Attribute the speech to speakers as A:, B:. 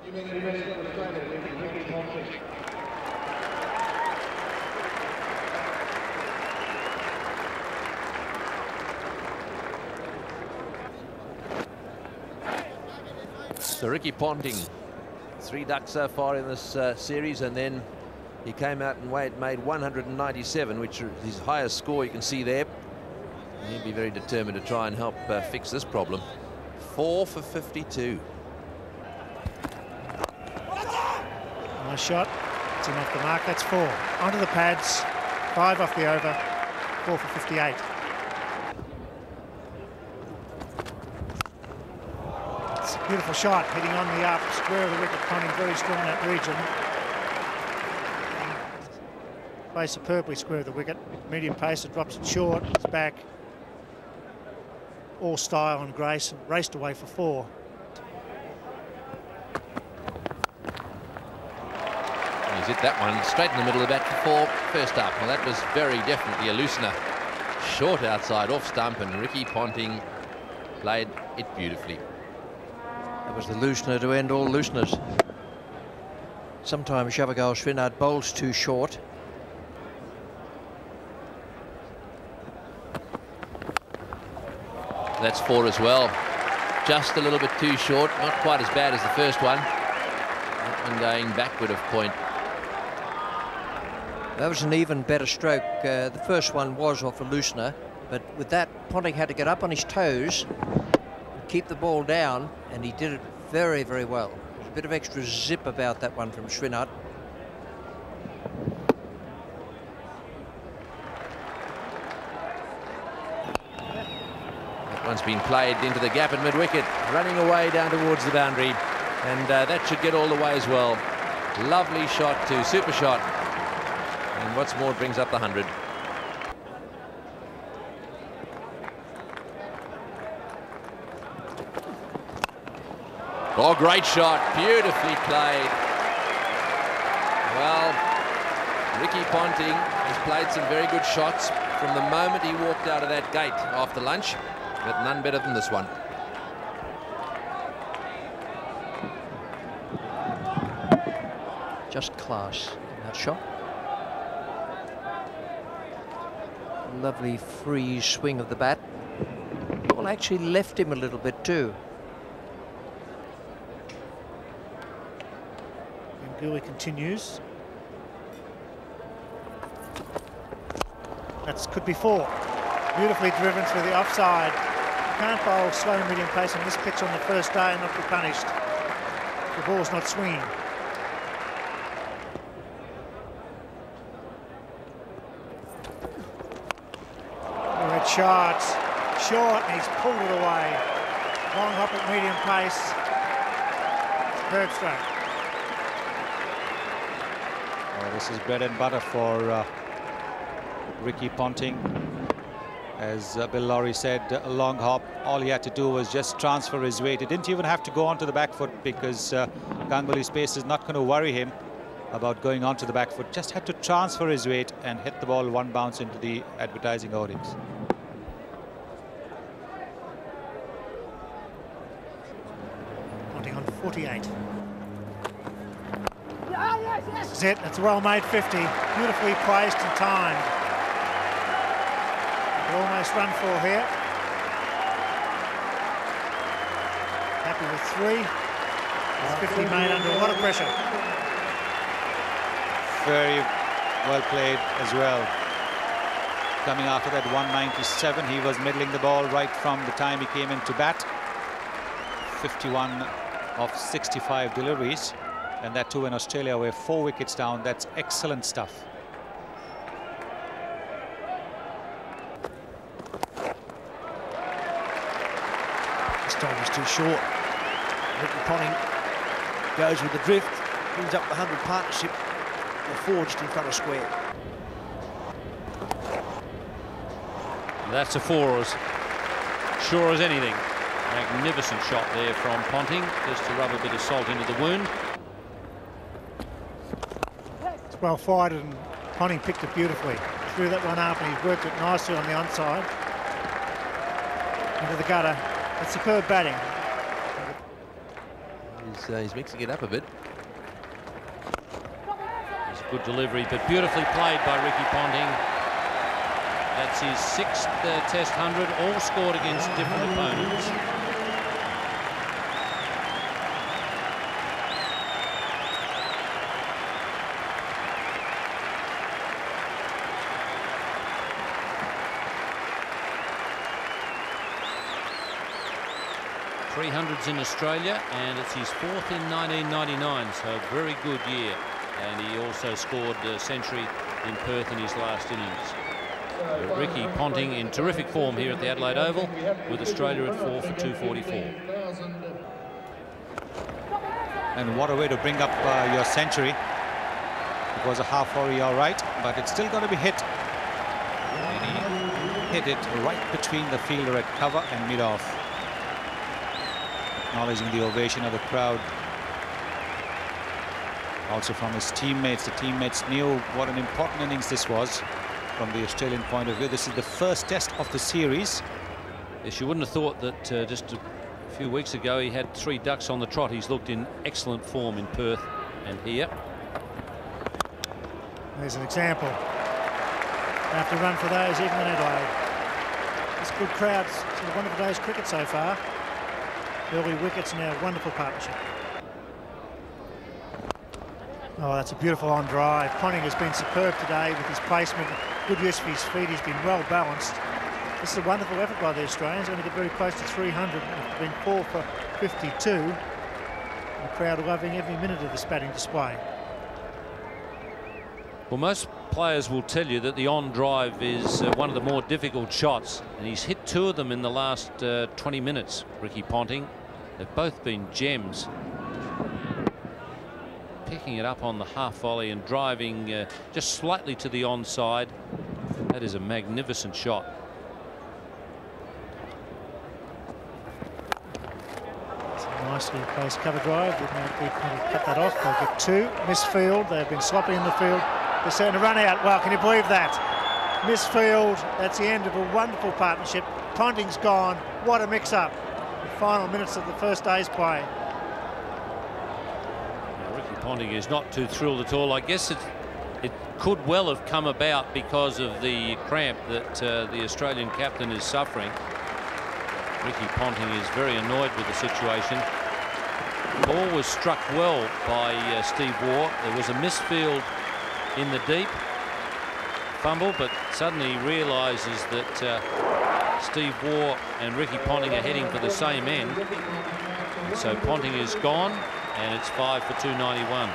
A: So Ricky Ponting, 3 ducks so far in this series, and then he came out and made 197, which is his highest score you can see there. And he'll be very determined to try and help fix this problem. 4 for 52.
B: Nice shot. It's in off the mark. That's 4. Onto the pads. 5 off the over. 4 for 58. It's a beautiful shot. Hitting on the up. Square of the wicket. Ponting very strong in that region. Plays superbly square of the wicket. Medium pace. It drops it short. It's back. All style and grace. Raced away for 4.
A: He's hit that one straight in the middle of the bat for 4 first up. Well, that was very definitely a loosener. Short outside, off stump, and Ricky Ponting played it beautifully.
C: That was the loosener to end all looseners. Sometimes Shavagal Srinad bowls too short.
A: That's 4 as well. Just a little bit too short, not quite as bad as the first one. That one going backward of point.
C: That was an even better stroke. The first one was off a loosener, but with that, Ponting had to get up on his toes, keep the ball down, and he did it very, very well. There's a bit of extra zip about that one from Srinath.
A: That one's been played into the gap at mid-wicket, running away down towards the boundary, and that should get all the way as well. Lovely shot too, super shot. And what's more, brings up the 100. Oh, great shot, beautifully played. Well, Ricky Ponting has played some very good shots from the moment he walked out of that gate after lunch, but none better than this one.
C: Just class in that shot. Lovely free swing of the bat. Ball actually left him a little bit too.
B: And Gilly continues. That could be 4. Beautifully driven through the offside. You can't bowl slow medium pace on this pitch on the first day and not be punished. The ball's not swinging. Shot, short, and he's pulled it away. Long hop at medium pace. Superb stroke.
D: Well, this is bread and butter for Ricky Ponting. As Bill Lawry said, a long hop. All he had to do was just transfer his weight. He didn't even have to go onto the back foot because Ganguly's pace is not going to worry him about going onto the back foot. Just had to transfer his weight and hit the ball one bounce into the advertising hoardings.
B: Ponting on 48. This is it. That's a well-made 50. Beautifully placed and timed. Almost run for here. Happy with 3. It's 50 made under a lot of pressure.
D: Very well played as well. Coming after that 197, he was middling the ball right from the time he came into bat. 51 of 65 deliveries, and that too in Australia, where 4 wickets down. That's excellent stuff.
E: This time was too short. Ricky Ponting goes with the drift, brings up the 100 partnership. The 4 just in front of square.
F: That's a 4 as sure as anything. Magnificent shot there from Ponting, just to rub a bit of salt into the wound.
B: It's well fired, and Ponting picked it beautifully. Threw that one up, and he's worked it nicely on the onside. Into the gutter. It's superb batting.
A: He's He's mixing it up a bit.
F: It's a good delivery, but beautifully played by Ricky Ponting. That's his 6th Test 100, all scored against different opponents. .300s in Australia, and it's his 4th in 1999, so a very good year. And he also scored a century in Perth in his last innings. Ricky Ponting in terrific form here at the Adelaide Oval, with Australia at 4 for 244.
D: And what a way to bring up your century. It was a half volley, all right, but it's still got to be hit. And he hit it right between the fielder at cover and mid-off. Acknowledging the ovation of the crowd. Also from his teammates. The teammates knew what an important innings this was from the Australian point of view. This is the first test of the series.
F: Yes, you wouldn't have thought that just a few weeks ago he had 3 ducks on the trot. He's looked in excellent form in Perth and here.
B: There's an example. Have to run for those even in Adelaide. It's good crowds. It's a wonderful day's cricket so far. Early wickets now, wonderful partnership. Oh, that's a beautiful on drive. Ponting has been superb today with his placement. Good use of his feet. He's been well balanced. This is a wonderful effort by the Australians. Going to get very close to 300. It's been 4 for 52. And the crowd loving every minute of this batting display.
F: Well, most players will tell you that the on drive is one of the more difficult shots, and he's hit 2 of them in the last 20 minutes, Ricky Ponting. They've both been gems. Picking it up on the half volley and driving just slightly to the onside. That is a magnificent shot.
B: It's a nicely placed cover drive. They've cut that off. They'll get 2. Misfield. They've been sloppy in the field. They're setting a run out. Well, can you believe that? Misfield. That's the end of a wonderful partnership. Ponting's gone. What a mix-up. The final minutes of the first day's play.
F: Ponting is not too thrilled at all. I guess it could well have come about because of the cramp that the Australian captain is suffering. Ricky Ponting is very annoyed with the situation. The ball was struck well by Steve Waugh. There was a misfield in the deep. Fumble, but suddenly he realises that Steve Waugh and Ricky Ponting are heading for the same end. So Ponting is gone, and it's 5 for 291.